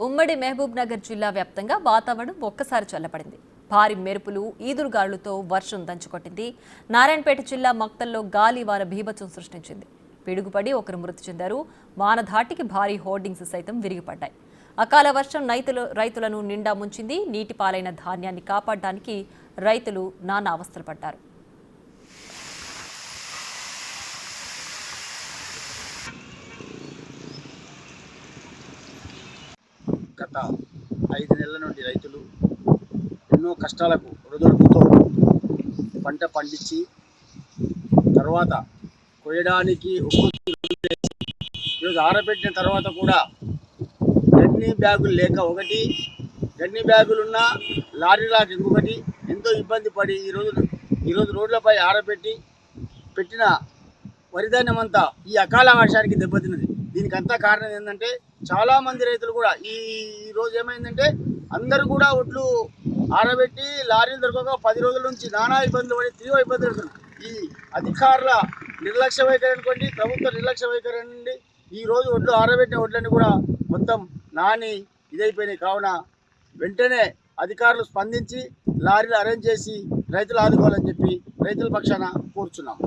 ఉమ్మడి మహబూబ్ నగర్ జిల్లా వ్యాప్తంగా వాతావరణం ఒక్కసారి చల్లబడింది. భారీ మెరుపులు, ఈదురుగాలులతో వర్షం దంచుకొట్టింది. నారాయణపేట జిల్లా మక్తల్లో గాలివాన బీభత్సం సృష్టించింది. పిడుగుపడి ఒకరు మృతి చెందారు. వానధాటికి భారీ హోర్డింగ్స్ సైతం విరిగిపడ్డాయి. అకాల వర్షం రైతులను నిండా ముంచింది. నీటి పాలైన ధాన్యాన్ని కాపాడడానికి రైతులు నానా అవస్థలు పడ్డారు. గత 5 నెలల నుండి రైతులు ఎన్నో కష్టాలకు ఒడిదుడుకుతో పంట పండించి తర్వాత కోయడానికి ఈరోజు ఆరబెట్టిన తర్వాత కూడా గన్ని బ్యాగులు లేక ఒకటి, గన్ని బ్యాగులున్న లారీలాగా ఇంకొకటి ఎంతో ఇబ్బంది పడి ఈరోజు రోడ్లపై పెట్టిన వరిధాన్యం అంతా ఈ అకాల వర్షానికి దెబ్బతిన్నది. దీనికి అంతా కారణం ఏంటంటే చాలామంది రైతులు కూడా ఈ రోజు ఏమైందంటే అందరూ కూడా ఒడ్లు ఆరబెట్టి లారీలు దొరకక 10 రోజుల నుంచి నానా ఇబ్బందులు పడి తీవ్ర ఇబ్బందులు పడుతున్నారు. ఈ అధికారుల నిర్లక్ష్య వైఖరి అనుకోండి, ప్రభుత్వ నిర్లక్ష్య వైఖరి నుండి ఈరోజు ఒడ్లు ఆరబెట్టిన ఒడ్లన్నీ కూడా మొత్తం నాని ఇదైపోయినాయి. కావున వెంటనే అధికారులు స్పందించి లారీలు అరేంజ్ చేసి రైతులు ఆదుకోవాలని చెప్పి రైతుల పక్షాన కోరుచున్నాం.